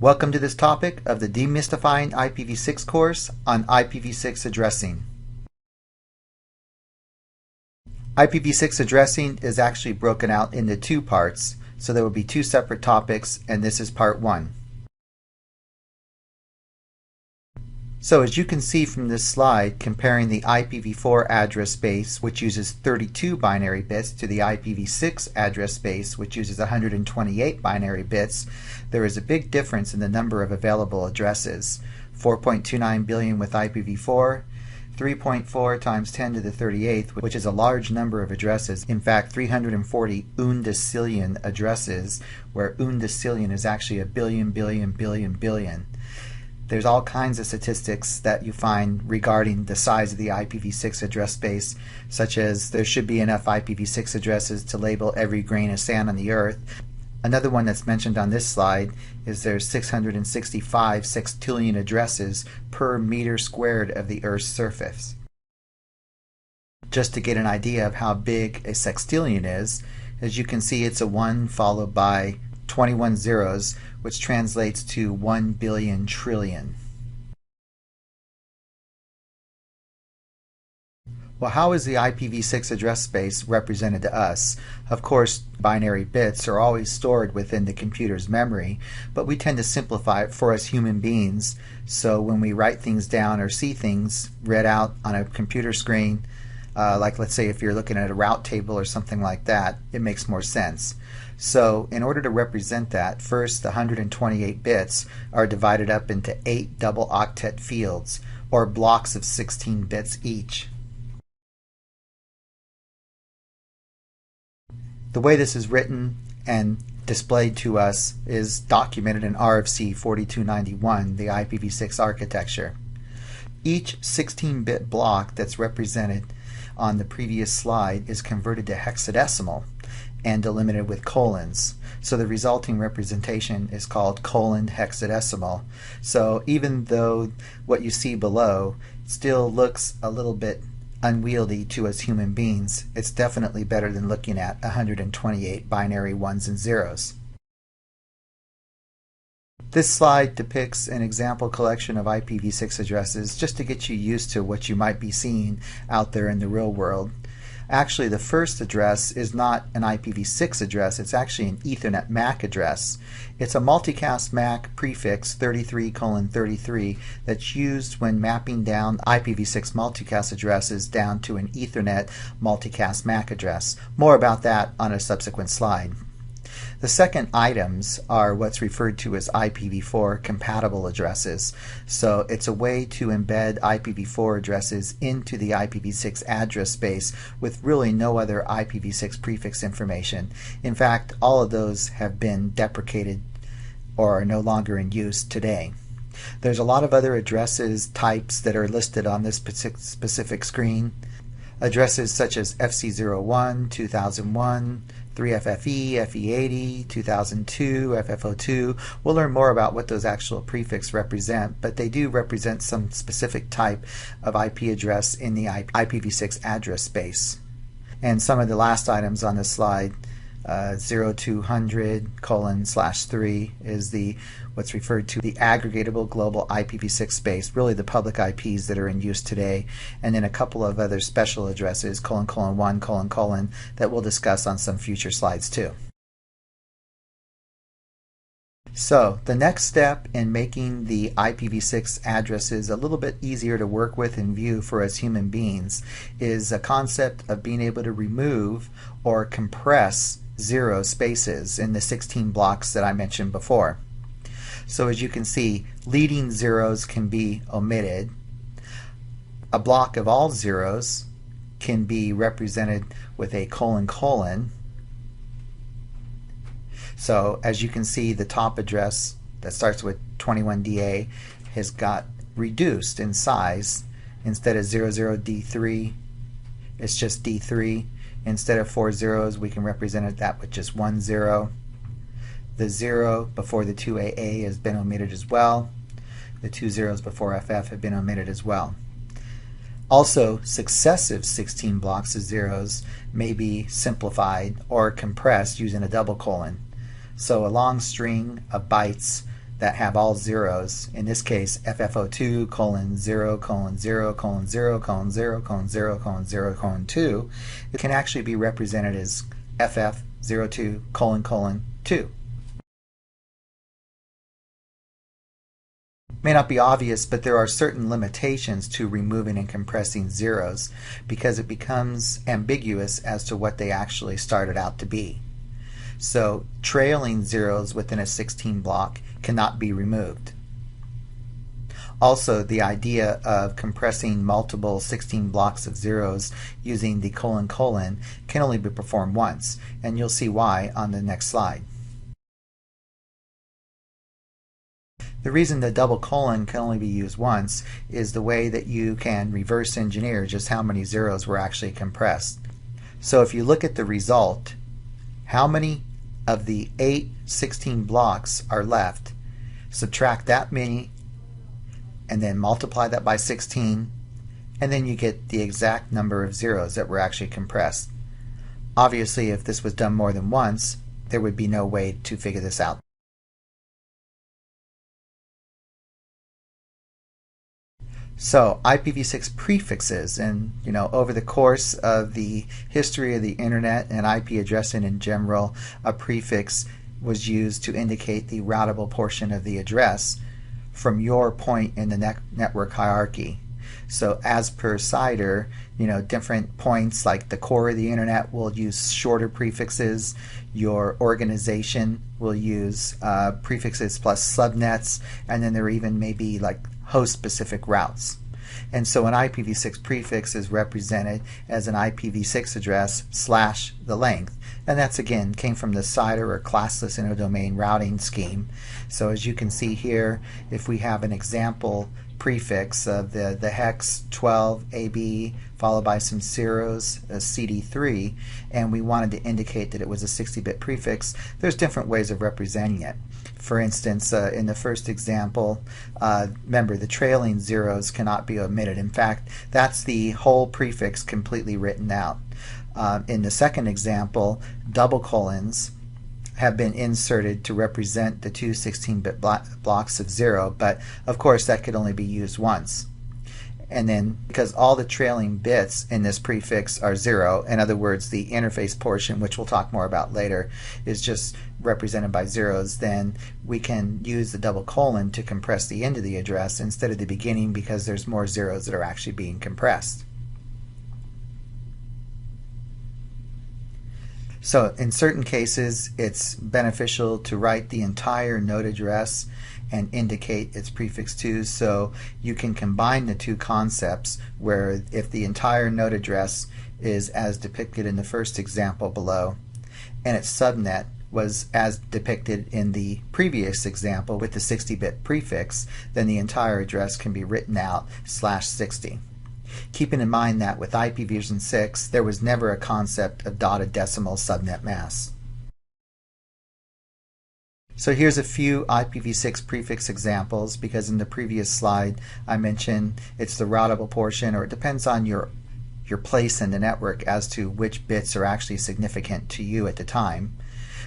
Welcome to this topic of the Demystifying IPv6 course on IPv6 addressing. IPv6 addressing is actually broken out into two parts, so there will be two separate topics, and this is part one. So as you can see from this slide, comparing the IPv4 address space, which uses 32 binary bits, to the IPv6 address space, which uses 128 binary bits, there is a big difference in the number of available addresses. 4.29 billion with IPv4, 3.4 times 10 to the 38th, which is a large number of addresses. In fact, 340 undecillion addresses, where undecillion is actually a billion, billion, billion, billion. There's all kinds of statistics that you find regarding the size of the IPv6 address space, such as there should be enough IPv6 addresses to label every grain of sand on the earth. Another one that's mentioned on this slide is there's 665 sextillion addresses per meter squared of the Earth's surface. Just to get an idea of how big a sextillion is, as you can see, it's a 1 followed by 21 zeros, which translates to 1 billion trillion. Well, how is the IPv6 address space represented to us? Of course, binary bits are always stored within the computer's memory, but we tend to simplify it for us human beings. So when we write things down or see things read out on a computer screen, like let's say if you're looking at a route table or something like that, it makes more sense. So in order to represent that, first the 128 bits are divided up into 8 double octet fields, or blocks of 16 bits each. The way this is written and displayed to us is documented in RFC 4291, the IPv6 architecture. Each 16-bit block that's represented on the previous slide is converted to hexadecimal and delimited with colons. So the resulting representation is called colon hexadecimal. So even though what you see below still looks a little bit unwieldy to us human beings, it's definitely better than looking at 128 binary ones and zeros. This slide depicts an example collection of IPv6 addresses just to get you used to what you might be seeing out there in the real world. Actually, the first address is not an IPv6 address, it's actually an Ethernet MAC address. It's a multicast MAC prefix 33:33 that's used when mapping down IPv6 multicast addresses down to an Ethernet multicast MAC address. More about that on a subsequent slide. The second items are what's referred to as IPv4 compatible addresses. So it's a way to embed IPv4 addresses into the IPv6 address space with really no other IPv6 prefix information. In fact, all of those have been deprecated or are no longer in use today. There's a lot of other addresses types that are listed on this specific screen. Addresses such as FC01, 2001, 3FFE, FE80, 2002, FF02. We'll learn more about what those actual prefixes represent, but they do represent some specific type of IP address in the IPv6 address space. And some of the last items on this slide, 0200:/3 is what's referred to the aggregatable global IPv6 space, really the public IPs that are in use today, and then a couple of other special addresses, : 1, : that we'll discuss on some future slides too. So the next step in making the IPv6 addresses a little bit easier to work with and view for us human beings is a concept of being able to remove or compress zero spaces in the 16 blocks that I mentioned before. So as you can see, leading zeros can be omitted. A block of all zeros can be represented with a : So as you can see, the top address that starts with 21DA has got reduced in size. Instead of 00D3, it's just D3. Instead of 4 zeros, we can represent that with just 1 0. The 0 before the 2AA has been omitted as well. The 2 zeros before FF have been omitted as well. Also, successive 16 blocks of zeros may be simplified or compressed using a double colon. So a long string of bytes that have all zeros, in this case FFO2 colon 0 colon 0 colon 0 colon 0 colon 0 colon 0 colon 2, it can actually be represented as FF02 colon colon 2. May not be obvious, but there are certain limitations to removing and compressing zeros because it becomes ambiguous as to what they actually started out to be. So trailing zeros within a 16 block cannot be removed. Also, the idea of compressing multiple 16 blocks of zeros using the colon colon can only be performed once, and you'll see why on the next slide. The reason the double colon can only be used once is the way that you can reverse engineer just how many zeros were actually compressed. So if you look at the result, how many of the 8 16 blocks are left, subtract that many and then multiply that by 16, and then you get the exact number of zeros that were actually compressed. Obviously, if this was done more than once, there would be no way to figure this out. So IPv6 prefixes, and over the course of the history of the internet and IP addressing in general, a prefix was used to indicate the routable portion of the address from your point in the network hierarchy. So as per CIDR, different points like the core of the internet will use shorter prefixes. Your organization will use prefixes plus subnets, and then there even may be like host-specific routes. And so an IPv6 prefix is represented as an IPv6 address / the length. And that's again came from the CIDR or classless interdomain routing scheme. So as you can see here, if we have an example prefix of the hex 12 AB followed by some zeros, CD3, and we wanted to indicate that it was a 60-bit prefix, there's different ways of representing it. For instance, in the first example, remember the trailing zeros cannot be omitted. In fact, that's the whole prefix completely written out. In the second example, double colons have been inserted to represent the two 16-bit blocks of 0, but of course that could only be used once. And then because all the trailing bits in this prefix are 0, in other words the interface portion, which we'll talk more about later, is just represented by zeros, then we can use the double colon to compress the end of the address instead of the beginning because there's more zeros that are actually being compressed. So in certain cases it's beneficial to write the entire node address and indicate its prefix to, so you can combine the two concepts where if the entire node address is as depicted in the first example below and its subnet was as depicted in the previous example with the 60-bit prefix, then the entire address can be written out /60. Keeping in mind that with IPv6 there was never a concept of dotted decimal subnet mask. So here's a few IPv6 prefix examples, because in the previous slide I mentioned it's the routable portion, or it depends on your place in the network as to which bits are actually significant to you at the time.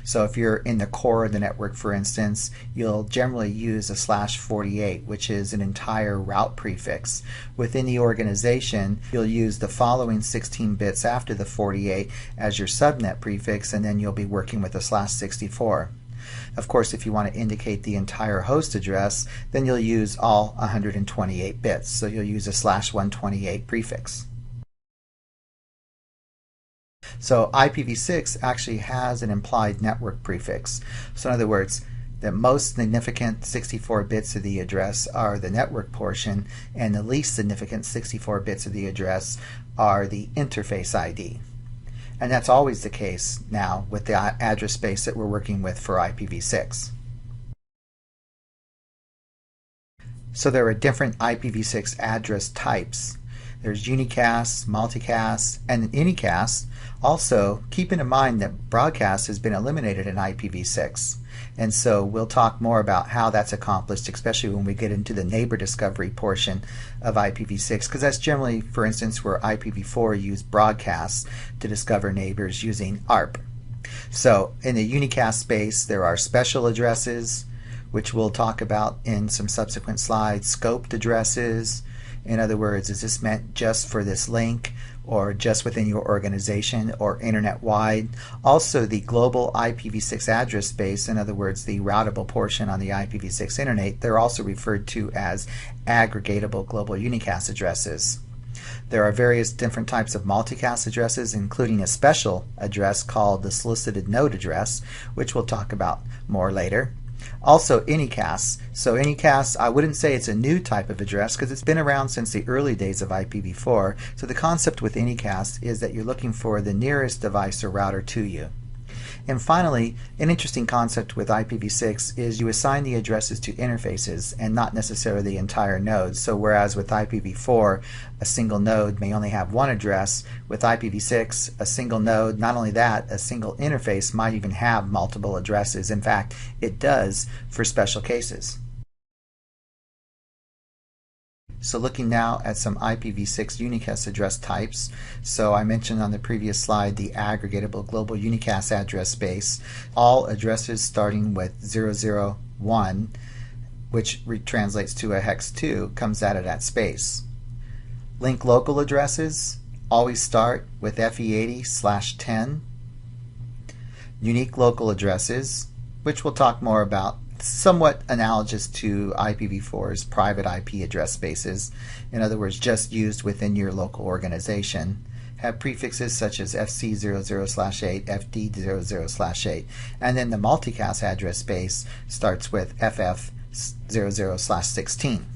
So if you're in the core of the network, for instance, you'll generally use a /48, which is an entire route prefix. Within the organization, you'll use the following 16 bits after the 48 as your subnet prefix, and then you'll be working with a /64. Of course, if you want to indicate the entire host address, then you'll use all 128 bits. So you'll use a /128 prefix. So IPv6 actually has an implied network prefix. So in other words, the most significant 64 bits of the address are the network portion, and the least significant 64 bits of the address are the interface ID. And that's always the case now with the address space that we're working with for IPv6. So there are different IPv6 address types. There's unicast, multicast, and anycast. Also, keeping in mind that broadcast has been eliminated in IPv6. And so we'll talk more about how that's accomplished, especially when we get into the neighbor discovery portion of IPv6, because that's generally, for instance, where IPv4 used broadcasts to discover neighbors using ARP. So in the unicast space, there are special addresses, which we'll talk about in some subsequent slides. Scoped addresses, in other words, is this meant just for this link or just within your organization or internet-wide? Also the global IPv6 address space, in other words the routable portion on the IPv6 internet, they're also referred to as aggregatable global unicast addresses. There are various different types of multicast addresses, including a special address called the solicited node address, which we'll talk about more later. Also anycasts. So anycasts, I wouldn't say it's a new type of address because it's been around since the early days of IPv4. So the concept with anycast is that you're looking for the nearest device or router to you. And finally, an interesting concept with IPv6 is you assign the addresses to interfaces and not necessarily the entire node. So whereas with IPv4, a single node may only have one address, with IPv6, a single node, not only that, a single interface might even have multiple addresses. In fact, it does for special cases. So looking now at some IPv6 unicast address types. So I mentioned on the previous slide the aggregatable global unicast address space. All addresses starting with 001, which translates to a hex 2, comes out of that space. Link local addresses always start with FE80/10. Unique local addresses, which we'll talk more about, somewhat analogous to IPv4's private IP address spaces, in other words just used within your local organization, have prefixes such as FC00/8, FD00/8, and then the multicast address space starts with FF00/16.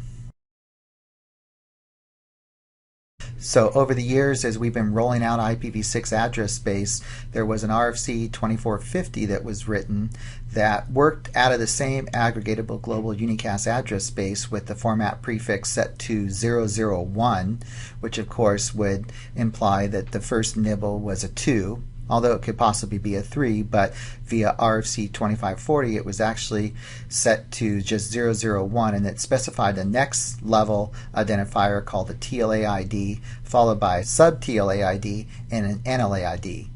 So over the years, as we've been rolling out IPv6 address space, there was an RFC 2450 that was written that worked out of the same aggregatable global unicast address space with the format prefix set to 001, which of course would imply that the first nibble was a 2, although it could possibly be a 3, but via RFC 2540 it was actually set to just 001, and it specified the next level identifier called the TLA ID, followed by a sub-TLA ID and an NLA ID.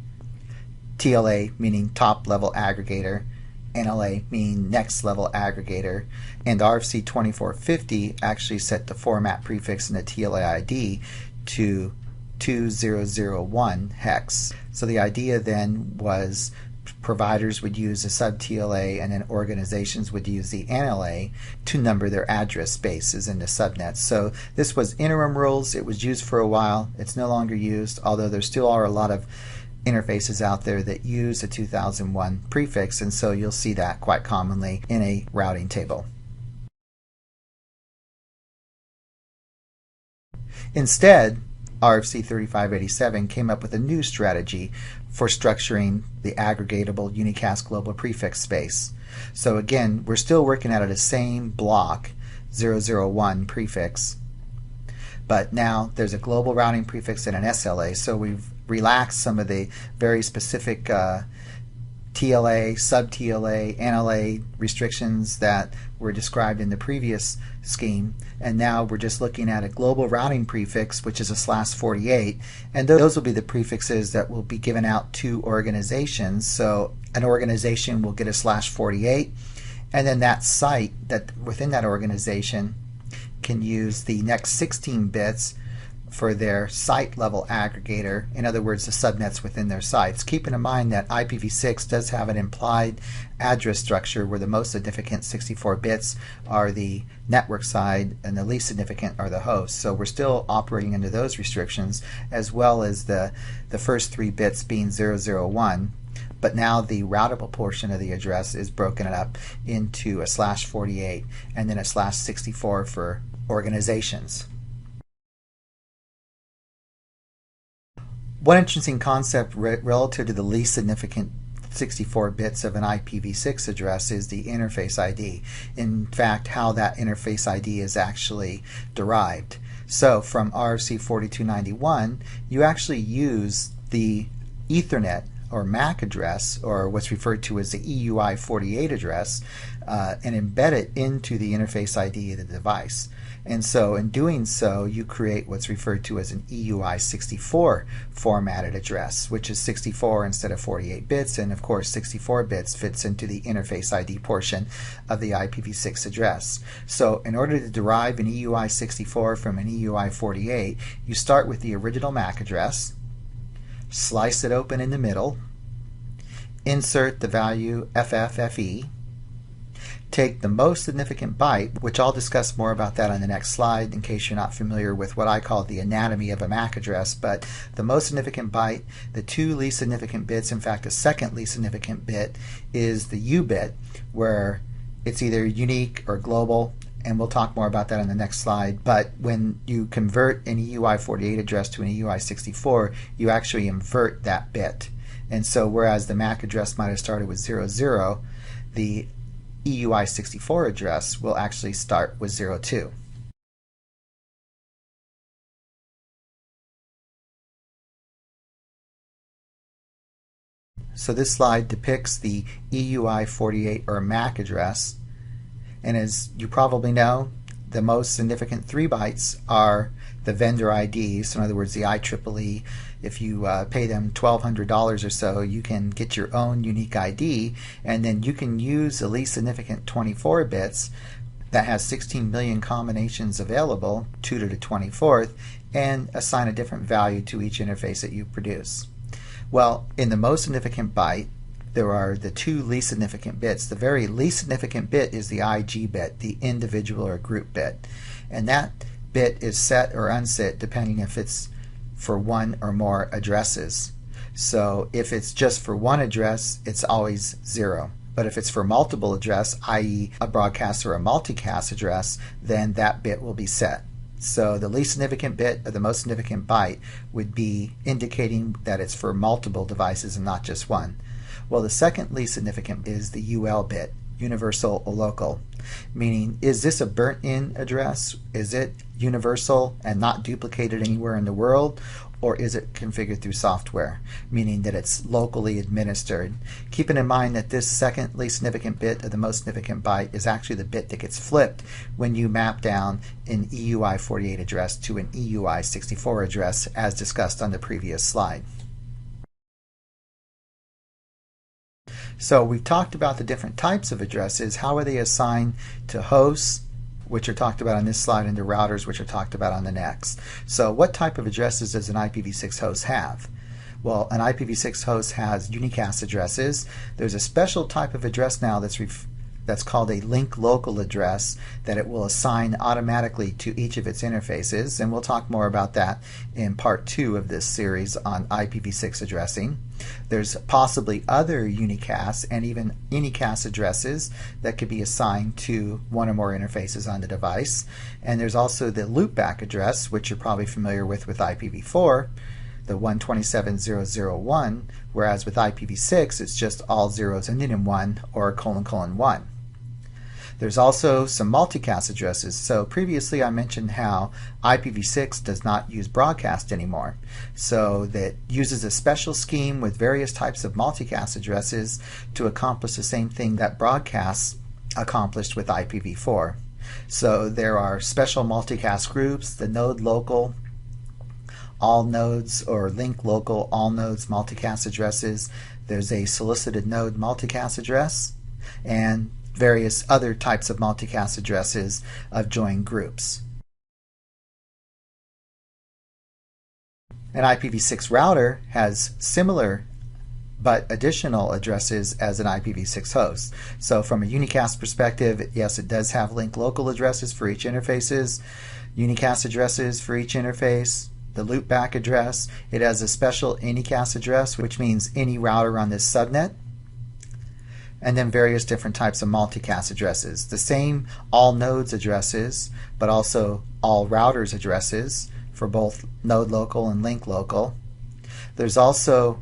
TLA meaning top level aggregator, NLA meaning next level aggregator, and RFC 2450 actually set the format prefix in the TLA ID to 2001 hex. So the idea then was providers would use a sub-TLA and then organizations would use the NLA to number their address spaces in the subnets. So this was interim rules. It was used for a while. It's no longer used, although there still are a lot of interfaces out there that use a 2001 prefix, and so you'll see that quite commonly in a routing table. Instead, RFC 3587 came up with a new strategy for structuring the aggregatable unicast global prefix space. So again, we're still working out of the same block, 001 prefix, but now there's a global routing prefix and an SLA, so we've relaxed some of the very specific TLA, sub-TLA, NLA restrictions that were described in the previous scheme, and now we're just looking at a global routing prefix, which is a /48, and those will be the prefixes that will be given out to organizations. So an organization will get a /48, and then that site that within that organization can use the next 16 bits for their site level aggregator, in other words the subnets within their sites. Keeping in mind that IPv6 does have an implied address structure where the most significant 64 bits are the network side and the least significant are the host. So we're still operating under those restrictions, as well as the first 3 bits being 001. But now the routable portion of the address is broken up into a /48 and then a /64 for organizations. One interesting concept relative to the least significant 64 bits of an IPv6 address is the interface ID. In fact, how that interface ID is actually derived. So from RFC 4291, you actually use the Ethernet or MAC address, or what's referred to as the EUI48 address, and embed it into the interface ID of the device. And so in doing so, you create what's referred to as an EUI64 formatted address, which is 64 instead of 48 bits, and of course 64 bits fits into the interface ID portion of the IPv6 address. So in order to derive an EUI64 from an EUI48, you start with the original MAC address, slice it open in the middle, insert the value FFFE, take the most significant byte, which I'll discuss more about that on the next slide in case you're not familiar with what I call the anatomy of a MAC address, but the most significant byte, the two least significant bits, in fact a second least significant bit, is the U bit, where it's either unique or global, and we'll talk more about that on the next slide. But when you convert an EUI48 address to an EUI64, you actually invert that bit. And so whereas the MAC address might have started with 00, the EUI64 address will actually start with 02. So this slide depicts the EUI48 or MAC address, and as you probably know, the most significant 3 bytes are the vendor IDs. So in other words, the IEEE, if you pay them $1,200 or so, you can get your own unique ID, and then you can use the least significant 24 bits that has 16 million combinations available, 2 to the 24th, and assign a different value to each interface that you produce. Well, in the most significant byte, there are the 2 least significant bits. The very least significant bit is the IG bit, the individual or group bit. And that bit is set or unset depending if it's for 1 or more addresses. So if it's just for 1 address, it's always 0. But if it's for multiple address, i.e. a broadcast or a multicast address, then that bit will be set. So the least significant bit or the most significant byte would be indicating that it's for multiple devices and not just 1. Well, the second least significant is the UL bit, universal or local, meaning is this a burnt-in address? Is it universal and not duplicated anywhere in the world? Or is it configured through software, meaning that it's locally administered? Keeping in mind that this second least significant bit of the most significant byte is actually the bit that gets flipped when you map down an EUI48 address to an EUI64 address, as discussed on the previous slide. So we've talked about the different types of addresses. How are they assigned to hosts, which are talked about on this slide, and to routers, which are talked about on the next. So what type of addresses does an IPv6 host have? Well, an IPv6 host has unicast addresses. There's a special type of address now that's called a link local address that it will assign automatically to each of its interfaces, and we'll talk more about that in part 2 of this series on IPv6 addressing. There's possibly other unicast and even anycast addresses that could be assigned to 1 or more interfaces on the device. And there's also the loopback address, which you're probably familiar with IPv4, the 127.0.0.1, whereas with IPv6 it's just all zeros ending in 1 or : : 1. There's also some multicast addresses. So previously I mentioned how IPv6 does not use broadcast anymore. So that uses a special scheme with various types of multicast addresses to accomplish the same thing that broadcast accomplished with IPv4. So there are special multicast groups, the node local, all nodes, or link local, all nodes multicast addresses. There's a solicited node multicast address, and various other types of multicast addresses of joined groups. An IPv6 router has similar but additional addresses as an IPv6 host. So from a unicast perspective, yes, it does have link local addresses for each interfaces, unicast addresses for each interface, the loopback address. It has a special anycast address, which means any router on this subnet, and then various different types of multicast addresses. The same all nodes addresses, but also all routers addresses for both node local and link local. There's also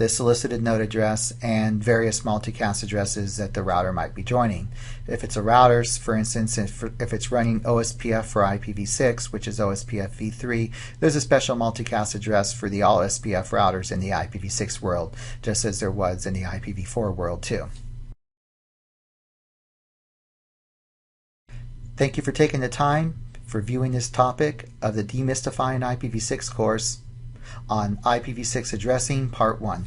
the solicited node address, and various multicast addresses that the router might be joining. If it's a router, for instance, if it's running OSPF for IPv6, which is OSPF v3, there's a special multicast address for the all SPF routers in the IPv6 world, just as there was in the IPv4 world too. Thank you for taking the time for viewing this topic of the Demystifying IPv6 course on IPv6 Addressing Part 1.